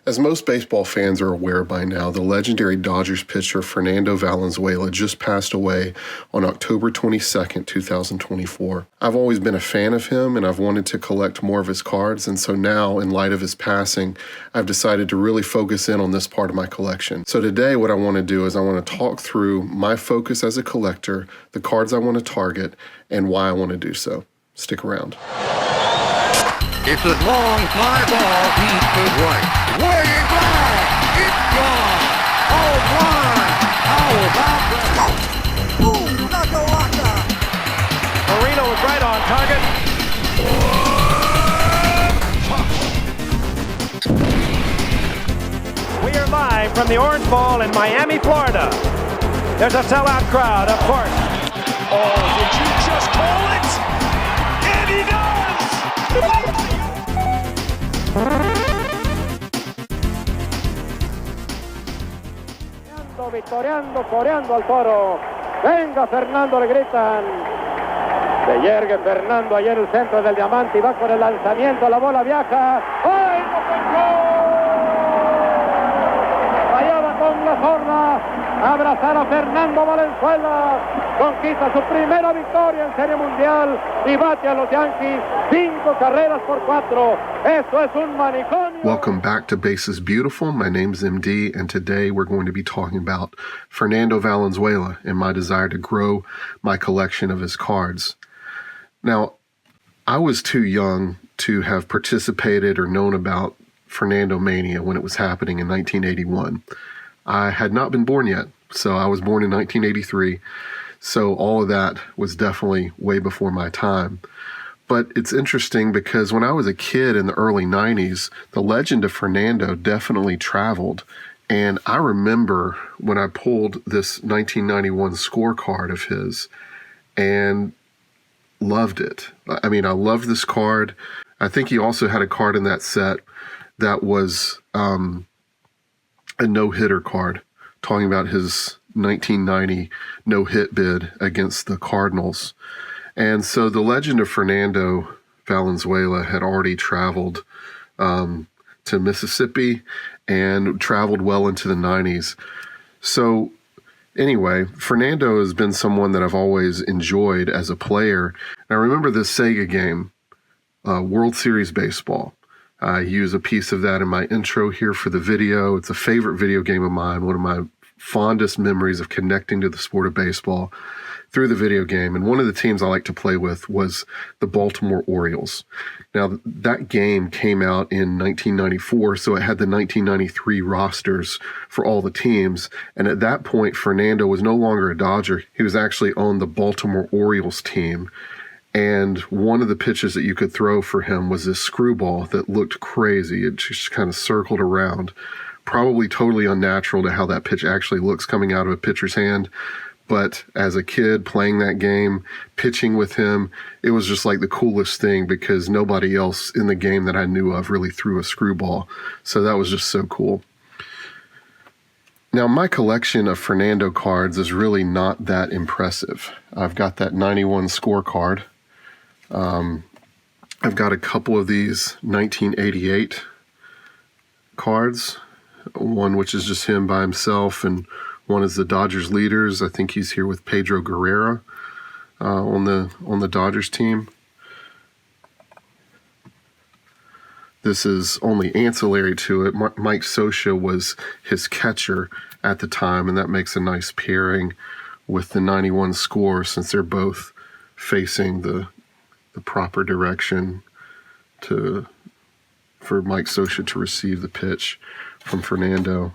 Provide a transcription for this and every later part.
As most baseball fans are aware by now, the legendary Dodgers pitcher Fernando Valenzuela just passed away on October 22nd, 2024. I've always been a fan of him, and I've wanted to collect more of his cards, and so now, in light of his passing, I've decided to really focus in on this part of my collection. So today what I want to do is I want to talk through my focus as a collector, the cards I want to target, and why I want to do so. Stick around. It's a long fly ball deep to right. Way back! It's gone! Home run! How about that? Boom! Nakawaka! Marino was right on target. We are live from the Orange Bowl in Miami, Florida. There's a sellout crowd, of course. Oh, did you just call it? And he does! Victoriando, coreando al toro. Venga Fernando, le gritan. Se yergue Fernando allá en el centro del diamante y va con el lanzamiento, la bola viaja. ¡Ay, no pegó! Fallaba con la zurda. Abrazar a Fernando Valenzuela. Conquista su primera victoria en Serie Mundial y bate a los Yankees 5 carreras por 4. Esto es un manicomio. Welcome back to Bases Beautiful. My name's MD, and today we're going to be talking about Fernando Valenzuela and my desire to grow my collection of his cards. Now, I was too young to have participated or known about Fernando Mania when it was happening in 1981. I had not been born yet, so I was born in 1983, so all of that was definitely way before my time. But it's interesting because when I was a kid in the early 90s, the Legend of Fernando definitely traveled. And I remember when I pulled this 1991 scorecard of his and loved it. I mean, I loved this card. I think he also had a card in that set that was a no-hitter card, talking about his 1990 no-hit bid against the Cardinals. And so the Legend of Fernando Valenzuela had already traveled to Mississippi and traveled well into the 90s. So anyway, Fernando has been someone that I've always enjoyed as a player. And I remember the Sega game, World Series Baseball. I use a piece of that in my intro here for the video. It's a favorite video game of mine, one of my fondest memories of connecting to the sport of baseball through the video game. And one of the teams I like to play with was the Baltimore Orioles. Now, that game came out in 1994, so it had the 1993 rosters for all the teams. And at that point, Fernando was no longer a Dodger. He was actually on the Baltimore Orioles team. And one of the pitches that you could throw for him was this screwball that looked crazy. It just kind of circled around. Probably totally unnatural to how that pitch actually looks coming out of a pitcher's hand. But as a kid playing that game, pitching with him, it was just like the coolest thing because nobody else in the game that I knew of really threw a screwball. So that was just so cool. Now, my collection of Fernando cards is really not that impressive. I've got that 91 scorecard. I've got a couple of these 1988 cards, one which is just him by himself, and one is the Dodgers leaders. I think he's here with Pedro Guerrero on the Dodgers team. This is only ancillary to it. Mike Scioscia was his catcher at the time, and that makes a nice pairing with the 91 score since they're both facing the proper direction for Mike Scioscia to receive the pitch from Fernando.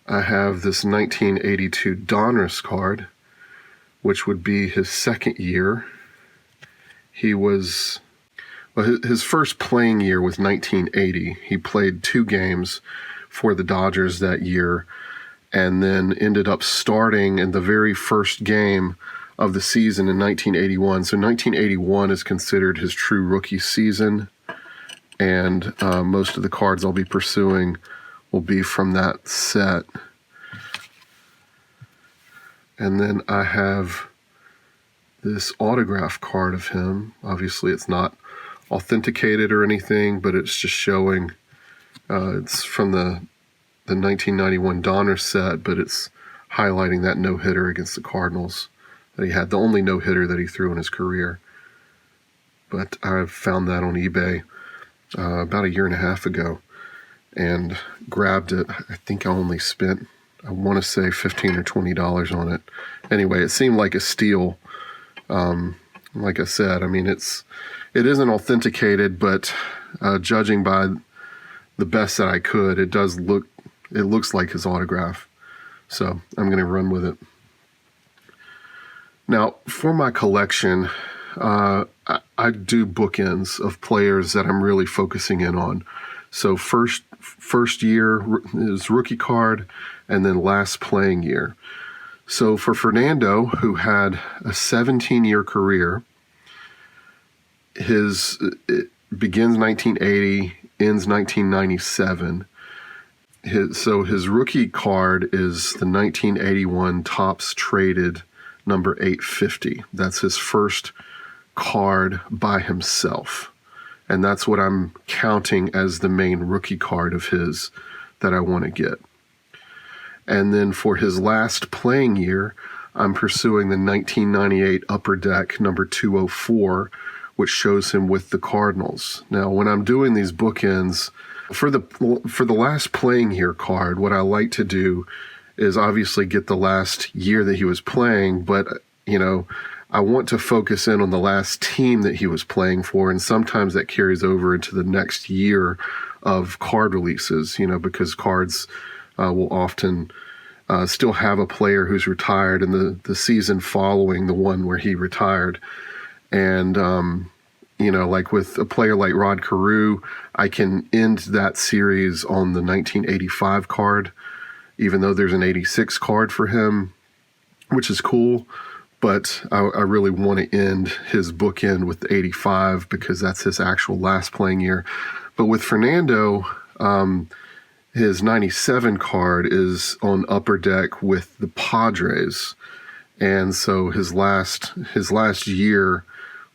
I have this 1982 Donruss card, which would be his second year. His first playing year was 1980. He played 2 games for the Dodgers that year and then ended up starting in the very first game of the season in 1981. So 1981 is considered his true rookie season, and most of the cards I'll be pursuing will be from that set. And then I have this autograph card of him. Obviously, it's not authenticated or anything, but it's just showing. It's from the 1991 Donner set, but it's highlighting that no-hitter against the Cardinals that he had, the only no-hitter that he threw in his career. But I found that on eBay about a year and a half ago and grabbed it. I think I only spent, I want to say $15 or $20 on it. Anyway, it seemed like a steal. Like I said, I mean, it isn't authenticated, but judging by the best that I could, it looks like his autograph. So I'm going to run with it. Now, for my collection, I do bookends of players that I'm really focusing in on. So first year is rookie card, and then last playing year. So for Fernando, who had a 17-year career, it begins 1980, ends 1997. His rookie card is the 1981 Topps Traded number 850. That's his first card by himself. And that's what I'm counting as the main rookie card of his that I want to get. And then for his last playing year, I'm pursuing the 1998 Upper Deck number 204, which shows him with the Cardinals. Now, when I'm doing these bookends, for the last playing year card, what I like to do is obviously get the last year that he was playing, but, I want to focus in on the last team that he was playing for, and sometimes that carries over into the next year of card releases, because cards will often still have a player who's retired in the season following the one where he retired. And, like with a player like Rod Carew, I can end that series on the 1985 card, even though there's an 86 card for him, which is cool. But I really want to end his bookend with the 85 because that's his actual last playing year. But with Fernando, his 97 card is on Upper Deck with the Padres. And so his last year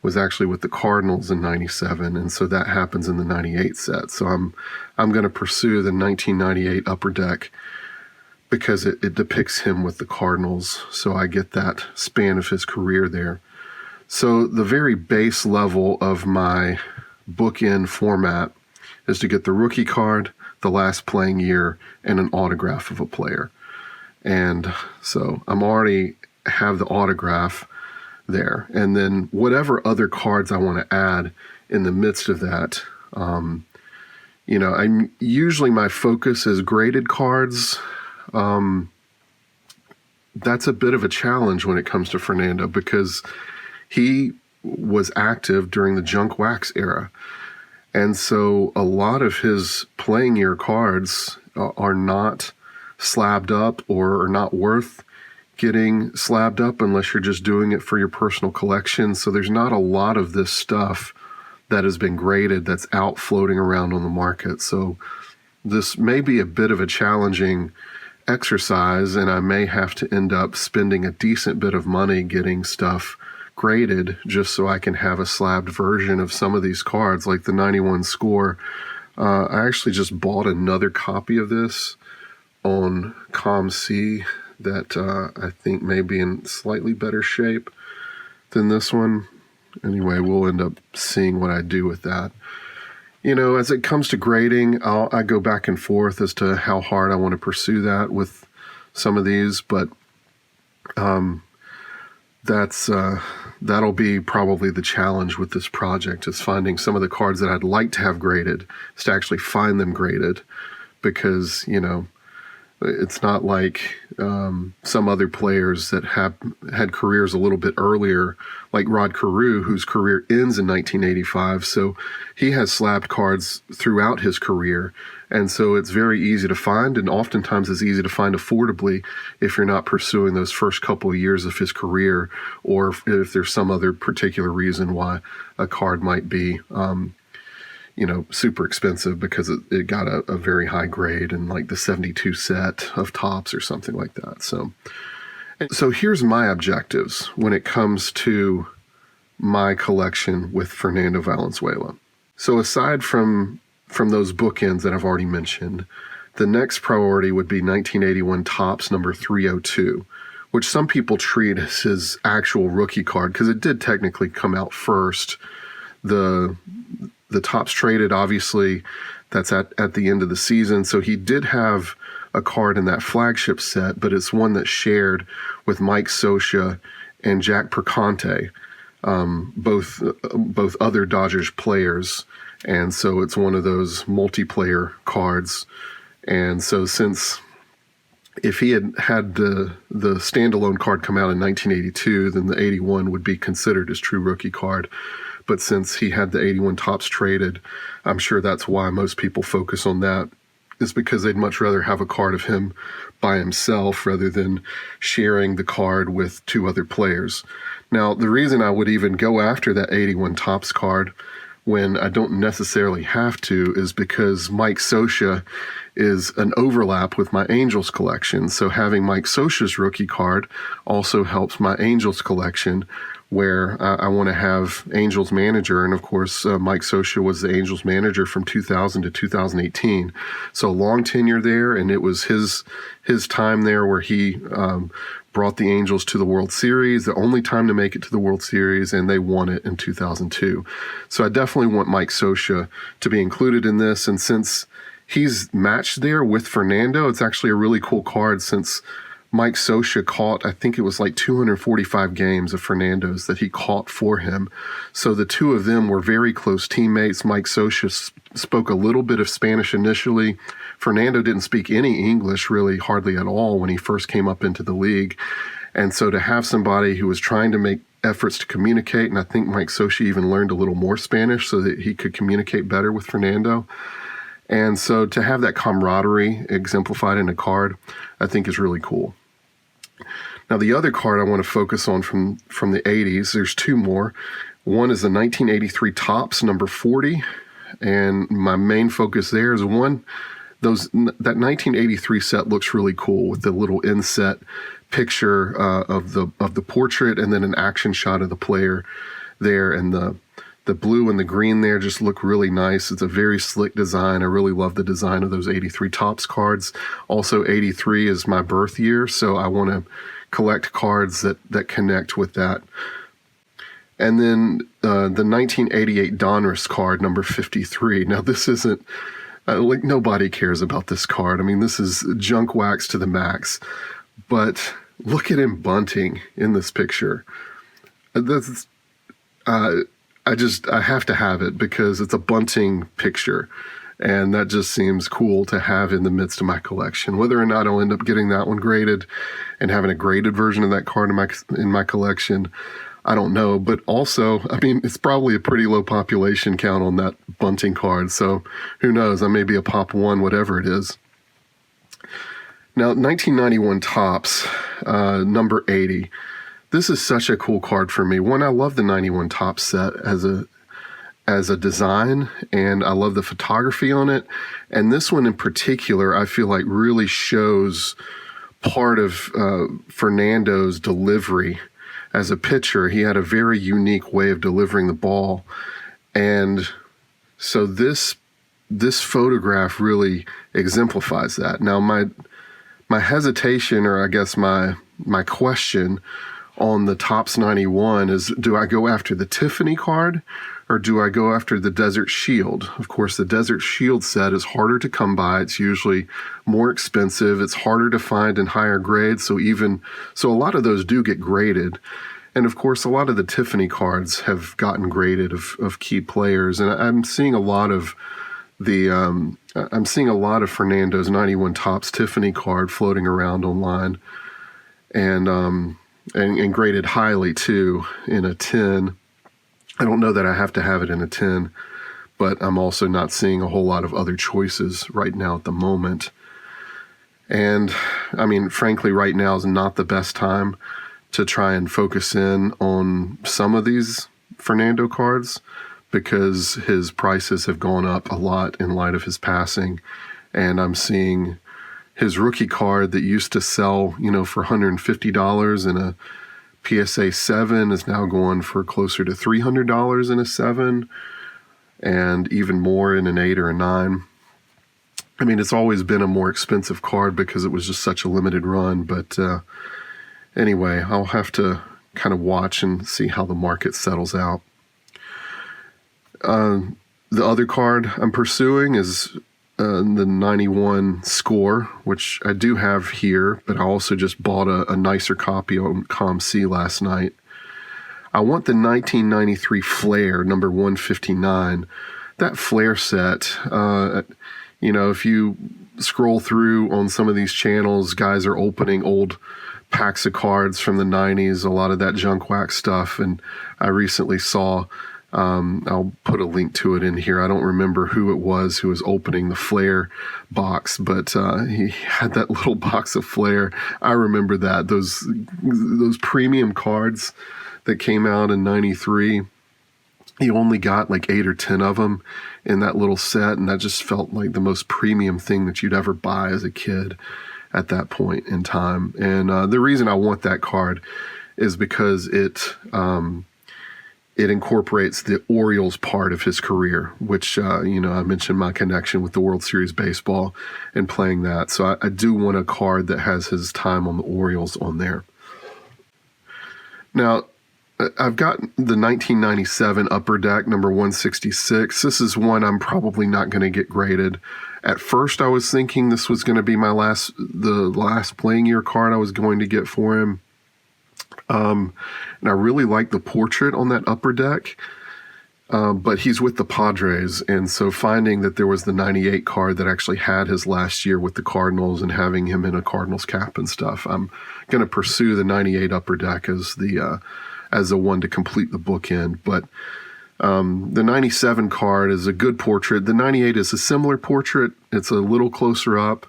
was actually with the Cardinals in 97. And so that happens in the 98 set. So I'm going to pursue the 1998 Upper Deck because it depicts him with the Cardinals. So I get that span of his career there. So the very base level of my bookend format is to get the rookie card, the last playing year, and an autograph of a player. And so I'm already have the autograph there. And then whatever other cards I want to add in the midst of that, I'm usually my focus is graded cards. That's a bit of a challenge when it comes to Fernando because he was active during the junk wax era. And so a lot of his playing year cards are not slabbed up or are not worth getting slabbed up unless you're just doing it for your personal collection. So there's not a lot of this stuff that has been graded that's out floating around on the market. So this may be a bit of a challenging exercise, and I may have to end up spending a decent bit of money getting stuff graded just so I can have a slabbed version of some of these cards, like the 91 Score. I actually just bought another copy of this on ComC that I think may be in slightly better shape than this one. Anyway, we'll end up seeing what I do with that. As it comes to grading, I go back and forth as to how hard I want to pursue that with some of these, but that'll be probably the challenge with this project is finding some of the cards that I'd like to have graded, is to actually find them graded, because, it's not like some other players that had careers a little bit earlier, like Rod Carew, whose career ends in 1985. So he has slabbed cards throughout his career. And so it's very easy to find, and oftentimes it's easy to find affordably if you're not pursuing those first couple of years of his career, or if there's some other particular reason why a card might be super expensive because it got a very high grade in like the 72 set of Topps or something like that. So So here's my objectives when it comes to my collection with Fernando Valenzuela. So aside from those bookends that I've already mentioned, the next priority would be 1981 Topps number 302, which some people treat as his actual rookie card because it did technically come out first. The Topps traded, obviously, that's at the end of the season. So he did have a card in that flagship set, but it's one that's shared with Mike Scioscia and Jack Perconte, both other Dodgers players. And so it's one of those multiplayer cards. And so since if he had the standalone card come out in 1982, then the 81 would be considered his true rookie card. But since he had the 81 Topps traded, I'm sure that's why most people focus on that, is because they'd much rather have a card of him by himself rather than sharing the card with two other players. Now, the reason I would even go after that 81 Topps card when I don't necessarily have to is because Mike Scioscia is an overlap with my Angels collection. So having Mike Scioscia's rookie card also helps my Angels collection, where I want to have Angels manager. And of course, Mike Scioscia was the Angels manager from 2000 to 2018. So long tenure there. And it was his time there where he brought the Angels to the World Series, the only time to make it to the World Series, and they won it in 2002. So I definitely want Mike Scioscia to be included in this. And since he's matched there with Fernando, it's actually a really cool card since Mike Scioscia caught, I think it was like 245 games of Fernando's that he caught for him. So the two of them were very close teammates. Mike Scioscia spoke a little bit of Spanish initially. Fernando didn't speak any English really hardly at all when he first came up into the league. And so to have somebody who was trying to make efforts to communicate, and I think Mike Scioscia even learned a little more Spanish so that he could communicate better with Fernando. And so to have that camaraderie exemplified in a card, I think is really cool. Now, the other card I want to focus on from the 80s, there's two more. One is the 1983 Topps number 40, and my main focus there is that 1983 set looks really cool with the little inset picture of the portrait and then an action shot of the player there, and the blue and the green there just look really nice. It's a very slick design. I really love the design of those 83 Topps cards. Also, 83 is my birth year, so I want to collect cards that connect with that. And then the 1988 Donruss card, number 53. Now, this isn't, like, nobody cares about this card. I mean, this is junk wax to the max. But look at him bunting in this picture. That's, I have to have it because it's a bunting picture. And that just seems cool to have in the midst of my collection. Whether or not I'll end up getting that one graded and having a graded version of that card in my collection, I don't know. But also, I mean, it's probably a pretty low population count on that bunting card. So who knows? I may be a pop one, whatever it is. Now, 1991 Topps, number 80. This is such a cool card for me. One, I love the 91 Topps set as a design, and I love the photography on it. And this one in particular, I feel like really shows part of Fernando's delivery as a pitcher. He had a very unique way of delivering the ball. And so this photograph really exemplifies that. Now, my hesitation, or I guess my question on the Topps 91 is, do I go after the Tiffany card or do I go after the Desert Shield? Of course, the Desert Shield set is harder to come by. It's usually more expensive. It's harder to find in higher grades. So a lot of those do get graded. And of course, a lot of the Tiffany cards have gotten graded of key players. And I'm seeing a lot of Fernando's 91 Topps Tiffany card floating around online, and graded highly too in a 10. I don't know that I have to have it in a 10, but I'm also not seeing a whole lot of other choices right now at the moment. And I mean, frankly, right now is not the best time to try and focus in on some of these Fernando cards because his prices have gone up a lot in light of his passing. And I'm seeing his rookie card that used to sell, for $150 in a PSA 7 is now going for closer to $300 in a 7 and even more in an 8 or a 9. I mean, it's always been a more expensive card because it was just such a limited run. But anyway, I'll have to kind of watch and see how the market settles out. The other card I'm pursuing is the 91 Score, which I do have here, but I also just bought a nicer copy on ComC last night. I want the 1993 Flair, number 159. That Flair set, if you scroll through on some of these channels, guys are opening old packs of cards from the 90s, a lot of that junk wax stuff. And I recently saw, I'll put a link to it in here. I don't remember who it was who was opening the Flair box, but he had that little box of Flair. I remember that. Those premium cards that came out in 93, he only got like 8 or 10 of them in that little set, and that just felt like the most premium thing that you'd ever buy as a kid at that point in time. And the reason I want that card is because it incorporates the Orioles part of his career, which, I mentioned my connection with the World Series baseball and playing that. So I do want a card that has his time on the Orioles on there. Now, I've got the 1997 Upper Deck, number 166. This is one I'm probably not going to get graded. At first, I was thinking this was going to be the last playing year card I was going to get for him. And I really like the portrait on that Upper Deck. But he's with the Padres, and so finding that there was the 98 card that actually had his last year with the Cardinals and having him in a Cardinals cap and stuff, I'm going to pursue the 98 Upper Deck as the one to complete the bookend. But the 97 card is a good portrait. The 98 is a similar portrait. It's a little closer up,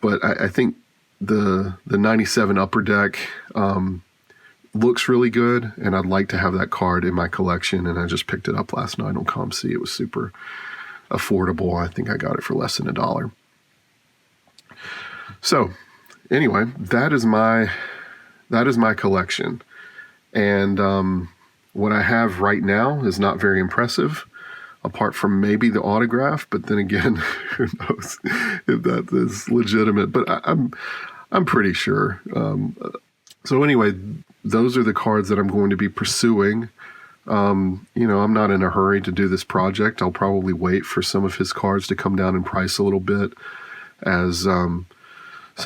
but I think the 97 Upper Deck looks really good, and I'd like to have that card in my collection, and I just picked it up last night on ComC. It was super affordable. I think I got it for less than $1. So anyway, that is my collection. And what I have right now is not very impressive, apart from maybe the autograph. But then again, who knows if that is legitimate? But I'm pretty sure. So anyway, those are the cards that I'm going to be pursuing. I'm not in a hurry to do this project. I'll probably wait for some of his cards to come down in price a little bit as some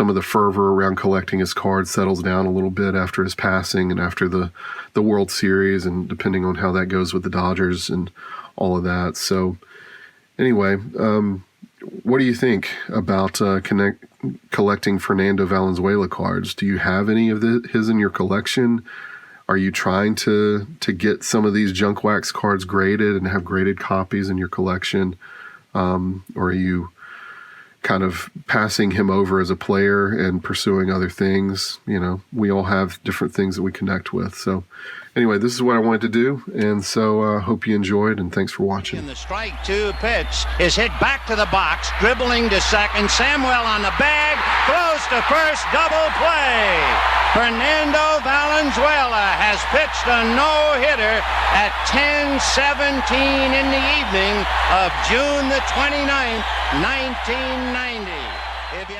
of the fervor around collecting his cards settles down a little bit after his passing and after the World Series, and depending on how that goes with the Dodgers and all of that. So anyway, what do you think about collecting Fernando Valenzuela cards? Do you have any of his in your collection? Are you trying to get some of these junk wax cards graded and have graded copies in your collection? Or are you kind of passing him over as a player and pursuing other things? We all have different things that we connect with. So anyway, this is what I wanted to do, and so hope you enjoyed, and thanks for watching. And the strike two pitch is hit back to the box, dribbling to second. Samuel on the bag, throws to first, double play. Fernando Valenzuela has pitched a no-hitter at 10:17 in the evening of June the 29th, 1990. If you